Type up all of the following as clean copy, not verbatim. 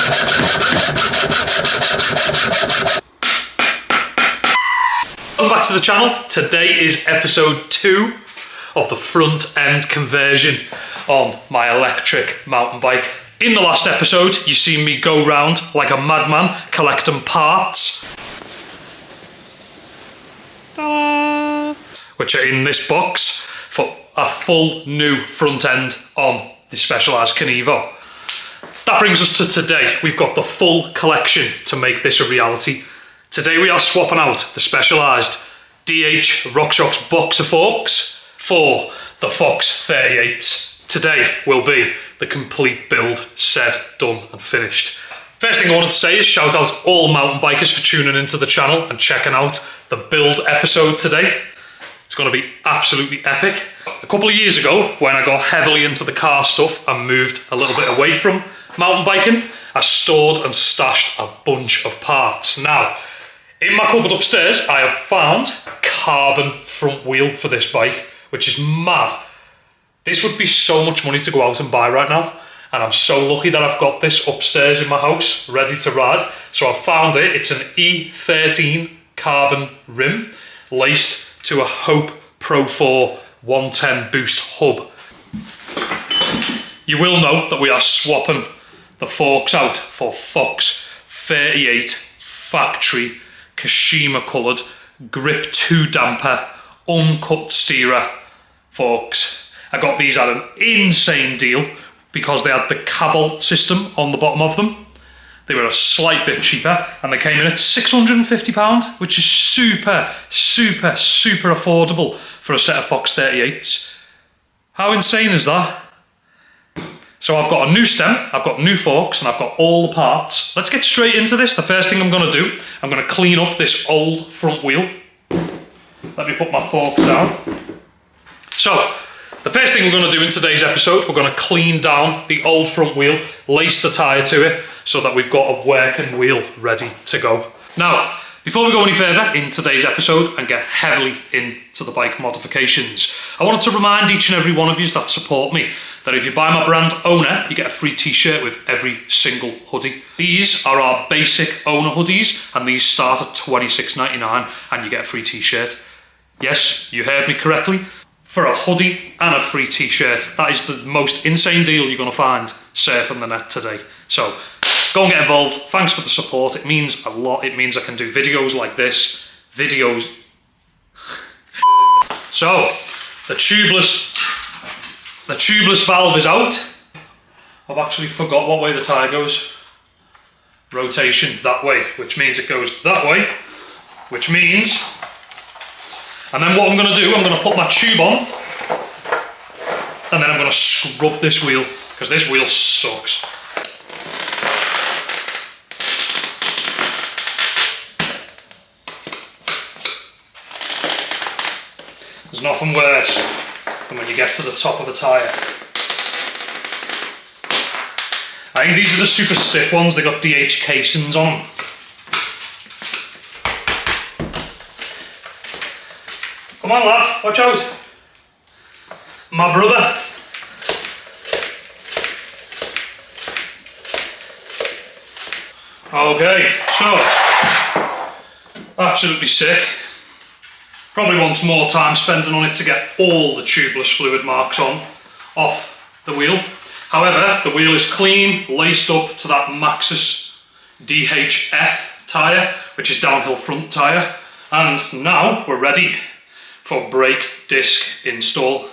Welcome back to the channel. Today is episode 2 of the front end conversion on my electric mountain bike. In the last episode, you seen me go round like a madman collecting parts, which are in this box for a full new front end on the Specialized KENEVO. That brings us to today. We've got the full collection to make this a reality. Today we are swapping out the Specialized DH RockShox boxer forks for the Fox 38s. Today will be the complete build, said, done and finished. First thing I wanted to say is shout out all mountain bikers for tuning into the channel and checking out the build episode today. It's going to be absolutely epic. A couple of years ago, when I got heavily into the car stuff and moved a little bit away from mountain biking, I stored and stashed a bunch of parts. Now, in my cupboard upstairs, I have found a carbon front wheel for this bike, which is mad. This would be so much money to go out and buy right now, and I'm so lucky that I've got this upstairs in my house, ready to ride. So I found it. It's an E13 carbon rim, laced to a Hope Pro 4 110 boost hub. You will note that we are swapping the forks out for Fox 38 factory KASHIMA coloured grip 2 damper uncut steerer forks. I got these at an insane deal because they had the Cobalt system on the bottom of them. They were a slight bit cheaper and they came in at £650, which is super affordable for a set of Fox 38s. How insane is that? So I've got a new stem, I've got new forks, and I've got all the parts. Let's get straight into this. The first thing I'm going to do, I'm going to clean up this old front wheel. Let me put my forks down. So, the first thing we're going to do in today's episode, we're going to clean down the old front wheel, lace the tyre to it, so that we've got a working wheel ready to go. Now, before we go any further in today's episode and get heavily into the bike modifications, I wanted to remind each and every one of you that support me that if you buy my brand OWNA, you get a free t-shirt with every single hoodie. These are our basic OWNA hoodies, and these start at $26.99 and you get a free t-shirt. Yes, you heard me correctly. For a hoodie and a free t-shirt. That is the most insane deal you're going to find surfing the net today. So go and get involved. Thanks for the support. It means a lot. It means I can do videos like this. So the tubeless valve is out. I've actually forgot what way the tyre goes. Rotation that way, which means it goes that way, which means, and then what I'm going to do, I'm going to put my tube on, and then I'm going to scrub this wheel, because this wheel sucks. There's nothing worse than when you get to the top of the tyre. I think these are the super stiff ones, they got DH casings on them. Come on lad, watch out. My brother. Okay, so, absolutely sick. Probably wants more time spent on it to get all the tubeless fluid marks off the wheel. However, the wheel is clean, laced up to that Maxxis DHF tyre, which is downhill front tyre. And now we're ready for brake disc install.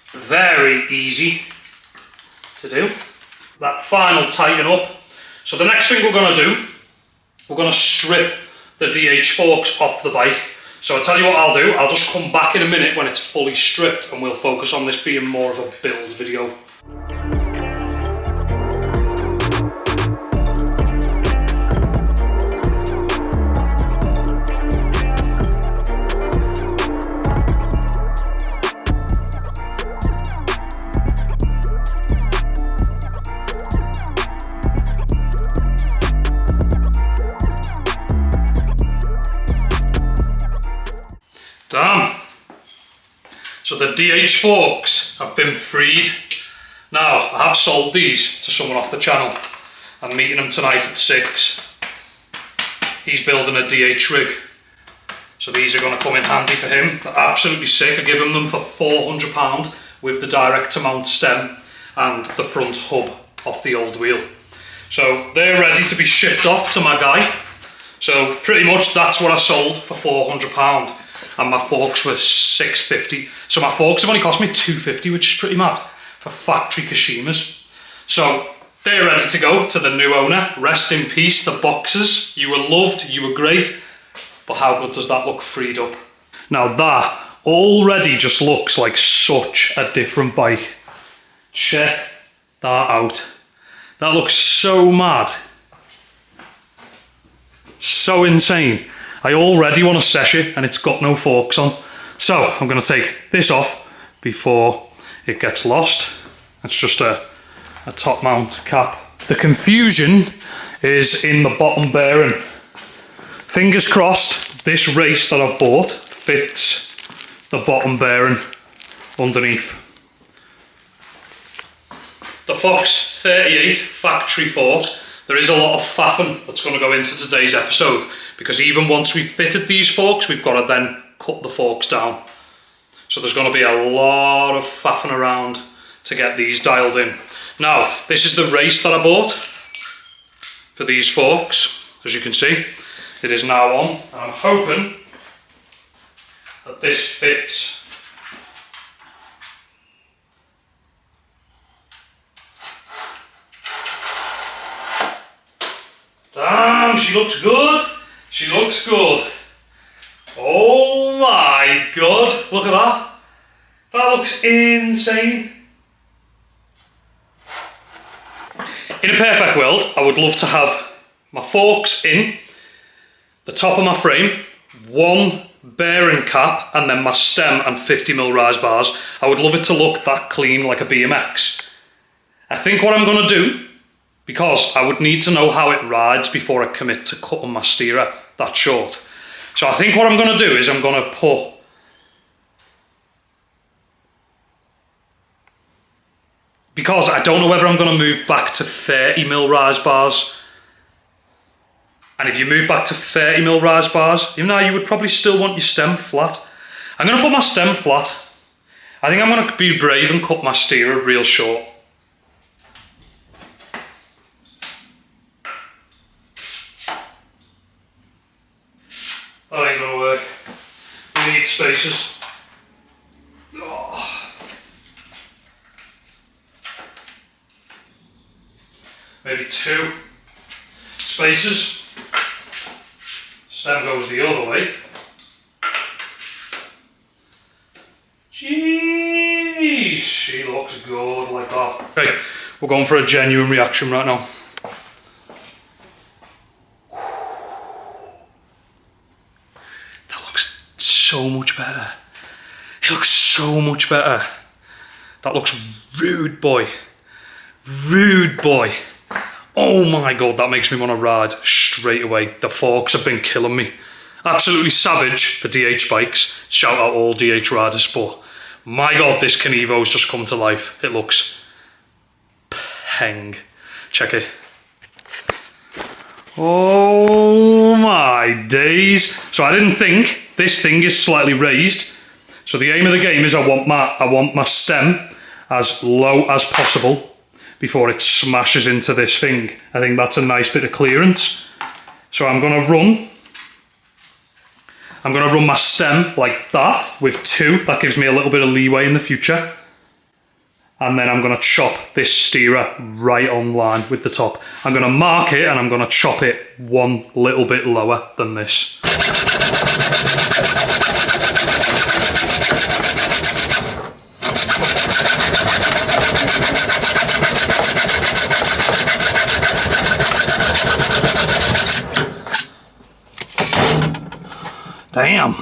Very easy to do. That final tighten up. So the next thing we're going to do, we're going to strip the DH forks off the bike. So I'll tell you what I'll do, I'll just come back in a minute when it's fully stripped and we'll focus on this being more of a build video. Damn. So the DH forks have been freed. Now, I have sold these to someone off the channel I'm meeting him tonight at 6. He's building a DH rig. So these are going to come in handy for him. They're absolutely sick. I give him them for £400 with the direct to mount stem and the front hub off the old wheel. So they're ready to be shipped off to my guy. So pretty much that's what I sold for £400, and my forks were £650. So my forks have only cost me £250, which is pretty mad for factory KASHIMAs. So they're ready to go to the new owner. Rest in peace, the boxes. You were loved, you were great. But how good does that look freed up? Now that already just looks like such a different bike. Check that out. That looks so mad. So insane. I already want to sesh it and it's got no forks on. So I'm going to take this off before it gets lost. It's just a top mount cap. The confusion is in the bottom bearing. Fingers crossed this race that I've bought fits the bottom bearing underneath. The Fox 38 factory fork. There is a lot of faffing that's going to go into today's episode, because even once we've fitted these forks, we've got to then cut the forks down. So there's going to be a lot of faffing around to get these dialed in. Now, this is the race that I bought for these forks. As you can see, it is now on, and I'm hoping that this fits. Damn, she looks good. She looks good. Oh my god, look at that. That looks insane. In a perfect world, I would love to have my forks in, the top of my frame, one bearing cap, and then my stem and 50mm rise bars. I would love it to look that clean like a BMX. I think what I'm going to do, because I would need to know how it rides before I commit to cutting my steerer that short. So I think what I'm going to do is I'm going to put because I don't know whether I'm going to move back to 30mm rise bars. And if you move back to 30mm rise bars, even though you would probably still want your stem flat, I'm going to put my stem flat. I think I'm going to be brave and cut my steerer real short. That ain't going to work. We need spacers. Oh. Maybe 2 spacers. Stem goes the other way. Jeez, she looks good like that. Okay, we're going for a genuine reaction right now. That looks so much better. It looks so much better. That looks rude, boy. Rude, boy. Oh my god, that makes me want to ride straight away. The forks have been killing me. Absolutely savage for DH bikes. Shout out all DH riders, but my god, this KENEVO's just come to life. It looks peng. Check it. Oh my days. So I didn't think this thing is slightly raised. So the aim of the game is I want my stem as low as possible before it smashes into this thing. I think that's a nice bit of clearance. So I'm gonna run my stem like that with 2. That gives me a little bit of leeway in the future. And then I'm gonna chop this steerer right on line with the top. I'm gonna mark it and I'm gonna chop it one little bit lower than this. Damn.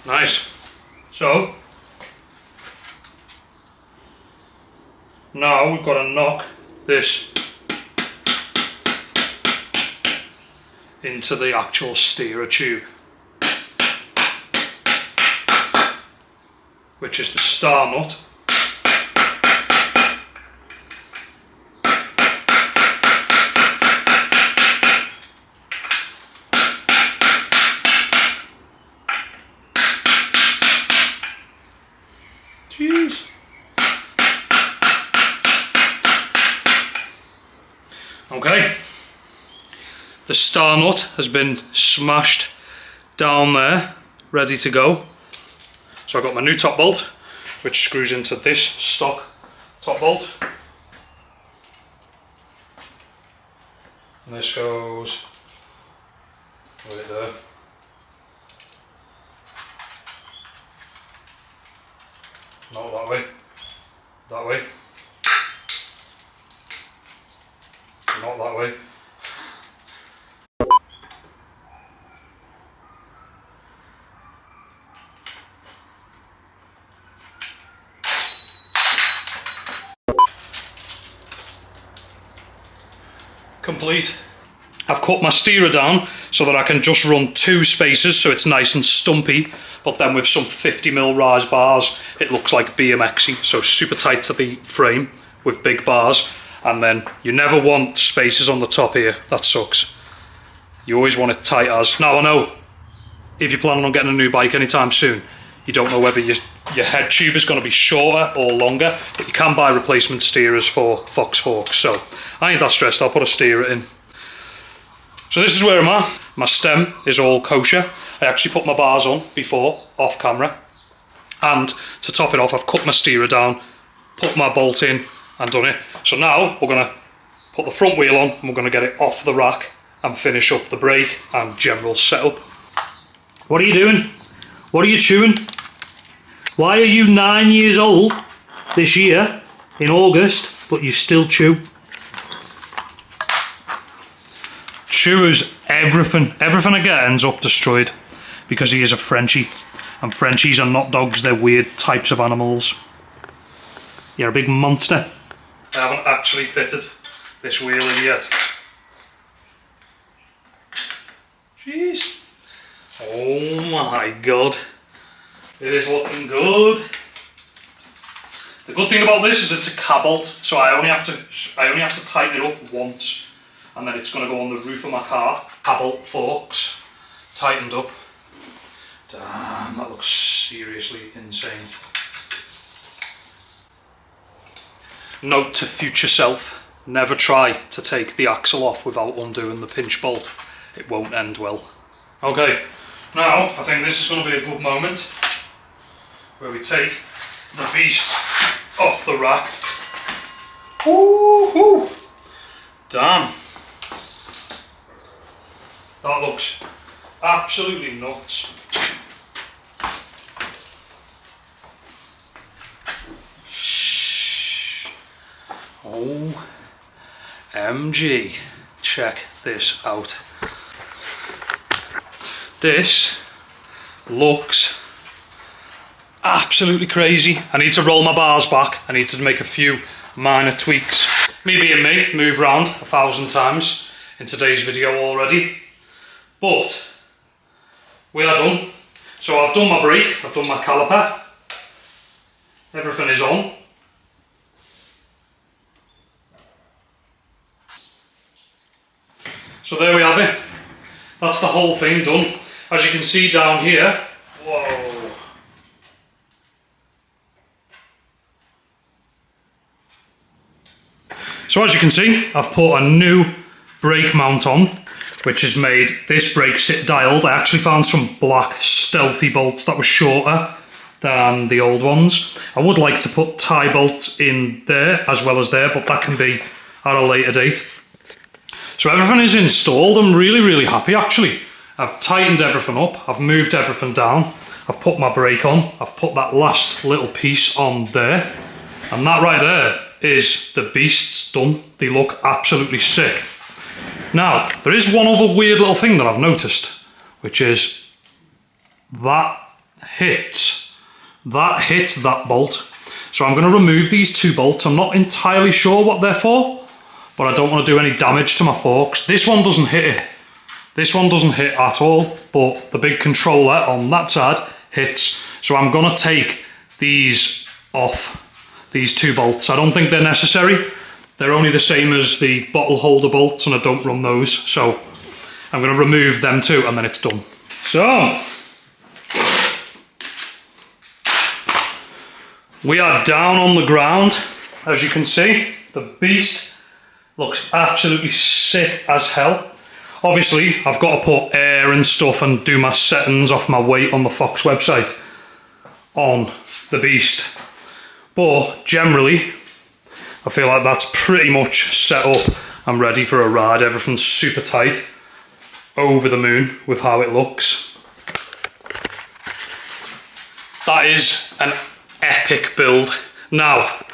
Nice. So, now we've got to knock this into the actual steerer tube, which is the star nut. Jeez. Okay. The star nut has been smashed down there, ready to go. So I've got my new top bolt, which screws into this stock top bolt. And this goes right there. Not that way. That way. Not that way. Complete. I've cut my steerer down so that I can just run 2 spaces so it's nice and stumpy, but then with some 50mm rise bars it looks like BMXy, so super tight to the frame with big bars. And then you never want spaces on the top here, that sucks. You always want it tight as. Now I know if you're planning on getting a new bike anytime soon, you don't know whether your head tube is going to be shorter or longer, but you can buy replacement steerers for Fox forks, so I ain't that stressed. I'll put a steerer in. So this is where I'm at. My stem is all kosher. I actually put my bars on before, off camera, and to top it off I've cut my steerer down, put my bolt in and done it. So now we're going to put the front wheel on and we're going to get it off the rack and finish up the brake and general setup. What are you doing? What are you chewing? Why are you 9 years old this year in August, but you still chew? Chews everything. Everything I get ends up destroyed because he is a Frenchie. And Frenchies are not dogs, they're weird types of animals. You're a big monster. I haven't actually fitted this wheel in yet. Jeez. Oh my god. It is looking good. The good thing about this is it's a K-bolt, so I only have to tighten it up once, and then it's going to go on the roof of my car. K-bolt forks, tightened up. Damn, that looks seriously insane. Note to future self, never try to take the axle off without undoing the pinch bolt. It won't end well. Okay, now I think this is going to be a good moment where we take the beast off the rack. Woo-hoo! Damn. That looks absolutely nuts. OMG, check this out. This looks absolutely crazy. I need to roll my bars back. I need to make a few minor tweaks. Me being me, move around 1,000 times in today's video already. But we are done. So I've done my brake, I've done my caliper. Everything is on. So there we have it. That's the whole thing done. As you can see down here, whoa. So as you can see, I've put a new brake mount on, which has made this brake sit dialed. I actually found some black stealthy bolts that were shorter than the old ones. I would like to put tie bolts in there as well as there, but that can be at a later date. So everything is installed. I'm really happy actually. I've tightened everything up, I've moved everything down, I've put my brake on, I've put that last little piece on there, and that right there is the beasts done. They look absolutely sick. Now, there is one other weird little thing that I've noticed, which is that hits that bolt. So I'm going to remove these 2 bolts. I'm not entirely sure what they're for, but I don't want to do any damage to my forks. This one doesn't hit it. This one doesn't hit at all, but the big controller on that side hits. So I'm going to take these off, these 2 bolts. I don't think they're necessary. They're only the same as the bottle holder bolts, and I don't run those. So I'm going to remove them too, and then it's done. So we are down on the ground. As you can see, the beast looks absolutely sick as hell. Obviously, I've got to put air and stuff and do my settings off my weight on the Fox website on the beast. But generally, I feel like that's pretty much set up. I'm ready for a ride. Everything's super tight. Over the moon with how it looks. That is an epic build. Now,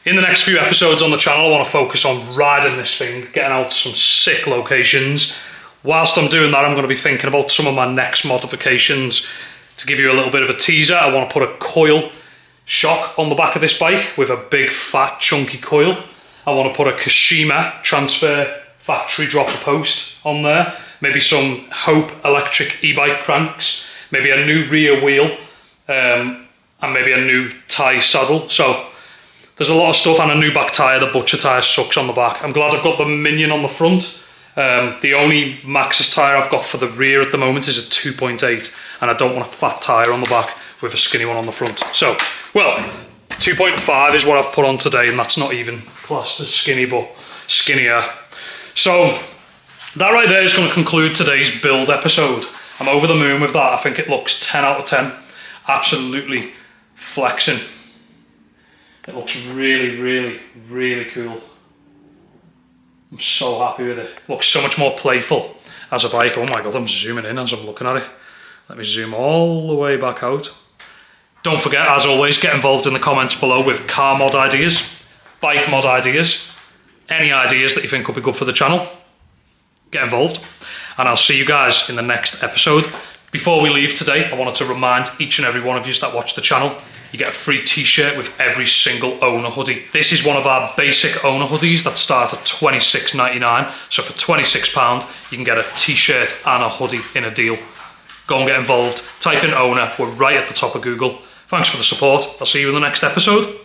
in the next few episodes on the channel, I want to focus on riding this thing, getting out to some sick locations. Whilst I'm doing that, I'm going to be thinking about some of my next modifications. To give you a little bit of a teaser, I want to put a coil shock on the back of this bike with a big fat chunky coil. I want to put a KASHIMA transfer factory dropper post on there. Maybe some Hope electric e-bike cranks. Maybe a new rear wheel. And maybe a new tie saddle. So there's a lot of stuff, and a new back tyre. The Butcher tyre sucks on the back. I'm glad I've got the Minion on the front. The only Maxxis tyre I've got for the rear at the moment is a 2.8, and I don't want a fat tyre on the back with a skinny one on the front. So, well, 2.5 is what I've put on today, and that's not even classed as skinny, but skinnier. So that right there is going to conclude today's build episode. I'm over the moon with that. I think it looks 10 out of 10. Absolutely flexing. It looks really, really, really cool. I'm so happy with it. Looks so much more playful as a bike. Oh my God, I'm zooming in as I'm looking at it. Let me zoom all the way back out. Don't forget, as always, get involved in the comments below with car mod ideas, bike mod ideas, any ideas that you think could be good for the channel. Get involved, and I'll see you guys in the next episode. Before we leave today, I wanted to remind each and every one of you that watch the channel, you get a free t-shirt with every single OWNA hoodie. This is one of our basic OWNA hoodies that start at £26.99. So for £26, you can get a t-shirt and a hoodie in a deal. Go and get involved. Type in OWNA. We're right at the top of Google. Thanks for the support. I'll see you in the next episode.